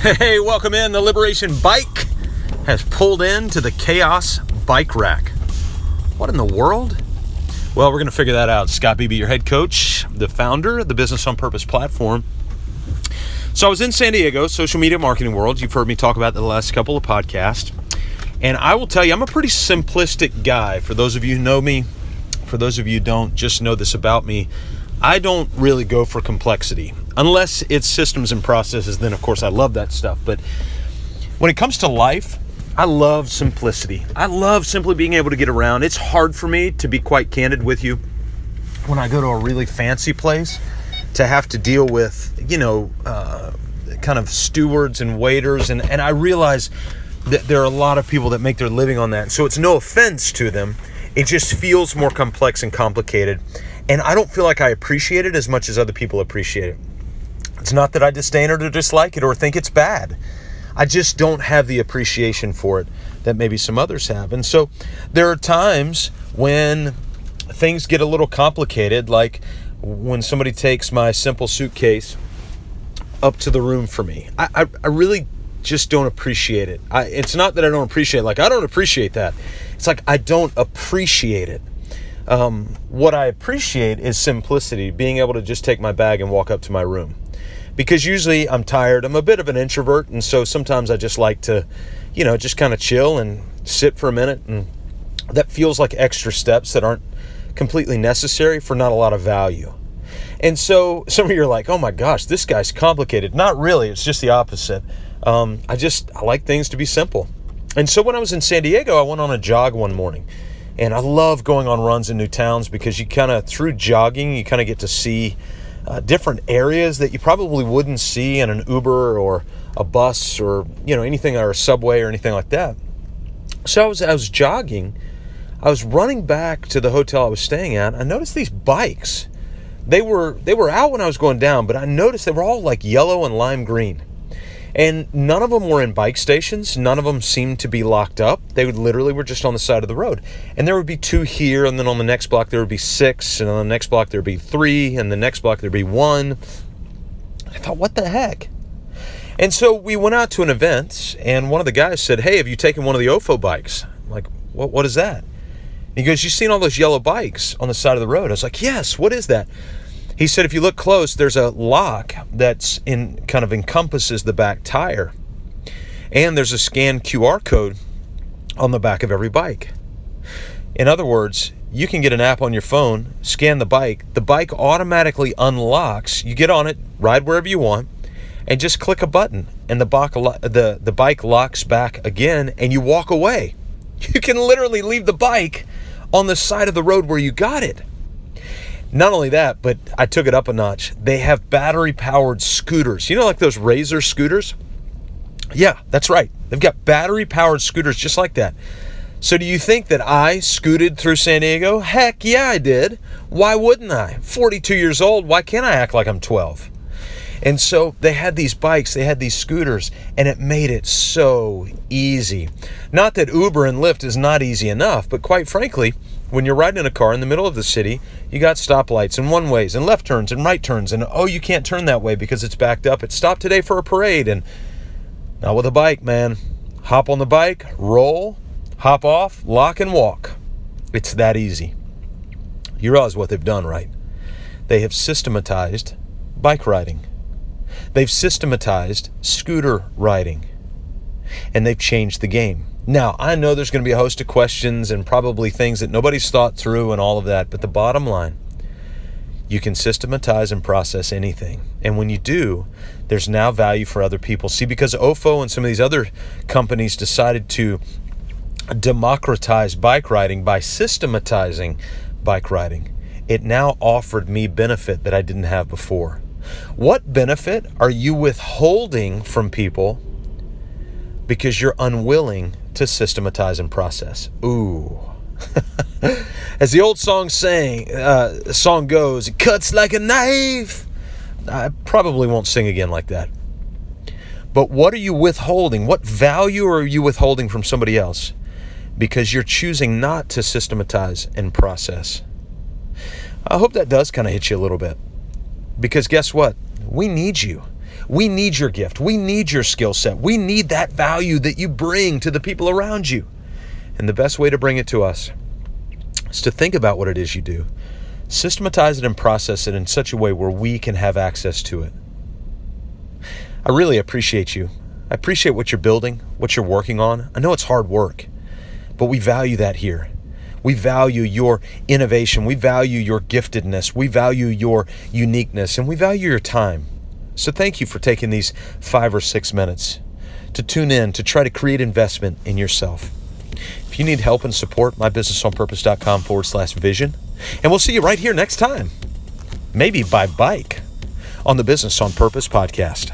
Hey, welcome in. The Liberation Bike has pulled into the Chaos Bike Rack. What in the world? Well, we're going to figure that out. Scott Beebe, your head coach, the founder of the Business on Purpose platform. So I was in San Diego, social media marketing world. You've heard me talk about the last couple of podcasts. And I will tell you, I'm a pretty simplistic guy. For those of you who know me, for those of you who don't, just know this about me. I don't really go for complexity. Unless it's systems and processes, then of course I love that stuff. But when it comes to life, I love simplicity. I love simply being able to get around. It's hard for me, to be quite candid with you, when I go to a really fancy place, to have to deal with, kind of stewards and waiters. And I realize that there are a lot of people that make their living on that. So it's no offense to them. It just feels more complex and complicated. And I don't feel like I appreciate it as much as other people appreciate it. It's not that I disdain or dislike it or think it's bad. I just don't have the appreciation for it that maybe some others have. And so there are times when things get a little complicated, like when somebody takes my simple suitcase up to the room for me. I really just don't appreciate it. It's not that I don't appreciate it. Like, I don't appreciate that. It's like I don't appreciate it. What I appreciate is simplicity, being able to just take my bag and walk up to my room. Because usually I'm tired. I'm a bit of an introvert, and so sometimes I just like to, just kind of chill and sit for a minute, and that feels like extra steps that aren't completely necessary for not a lot of value. And so some of you are like, oh my gosh, this guy's complicated. Not really. It's just the opposite. I like things to be simple. And so when I was in San Diego, I went on a jog one morning. And I love going on runs in new towns because through jogging, you kind of get to see different areas that you probably wouldn't see in an Uber or a bus or, anything, or a subway or anything like that. So I was jogging. I was running back to the hotel I was staying at. I noticed these bikes. They were out when I was going down, but I noticed they were all like yellow and lime green. And none of them were in bike stations. None of them seemed to be locked up. They literally were just on the side of the road. And there would be 2 here, and then on the next block there would be 6, and on the next block there would be 3, and the next block there would be 1. I thought, what the heck? And so we went out to an event, and one of the guys said, hey, have you taken one of the OFO bikes? I'm like, what is that? And he goes, you seen all those yellow bikes on the side of the road? I was like, yes, what is that? He said, if you look close, there's a lock that's encompasses the back tire. And there's a scanned QR code on the back of every bike. In other words, you can get an app on your phone, scan the bike automatically unlocks, you get on it, ride wherever you want, and just click a button, and the bike locks back again, and you walk away. You can literally leave the bike on the side of the road where you got it. Not only that, but I took it up a notch. They have battery-powered scooters. Like those Razor scooters? Yeah, that's right. They've got battery-powered scooters just like that. So do you think that I scooted through San Diego? Heck yeah, I did. Why wouldn't I? 42 years old, why can't I act like I'm 12? And so they had these bikes, they had these scooters, and it made it so easy. Not that Uber and Lyft is not easy enough, but quite frankly, when you're riding in a car in the middle of the city, you got stoplights and one-ways and left turns and right turns, and you can't turn that way because it's backed up. It stopped today for a parade, and not with a bike, man. Hop on the bike, roll, hop off, lock and walk. It's that easy. You realize what they've done, right? They have systematized bike riding. They've systematized scooter riding. And they've changed the game. Now, I know there's going to be a host of questions and probably things that nobody's thought through and all of that, but the bottom line, you can systematize and process anything. And when you do, there's now value for other people. See, because OFO and some of these other companies decided to democratize bike riding by systematizing bike riding, it now offered me benefit that I didn't have before. What benefit are you withholding from people because you're unwilling to systematize and process? Ooh. As the old song goes, it cuts like a knife. I probably won't sing again like that. But what are you withholding? What value are you withholding from somebody else because you're choosing not to systematize and process? I hope that does kind of hit you a little bit. Because guess what? We need you. We need your gift. We need your skill set. We need that value that you bring to the people around you. And the best way to bring it to us is to think about what it is you do. Systematize it and process it in such a way where we can have access to it. I really appreciate you. I appreciate what you're building, what you're working on. I know it's hard work, but we value that here. We value your innovation. We value your giftedness. We value your uniqueness, and we value your time. So thank you for taking these 5 or 6 minutes to tune in, to try to create investment in yourself. If you need help and support, mybusinessonpurpose.com/vision. And we'll see you right here next time, maybe by bike, on the Business on Purpose podcast.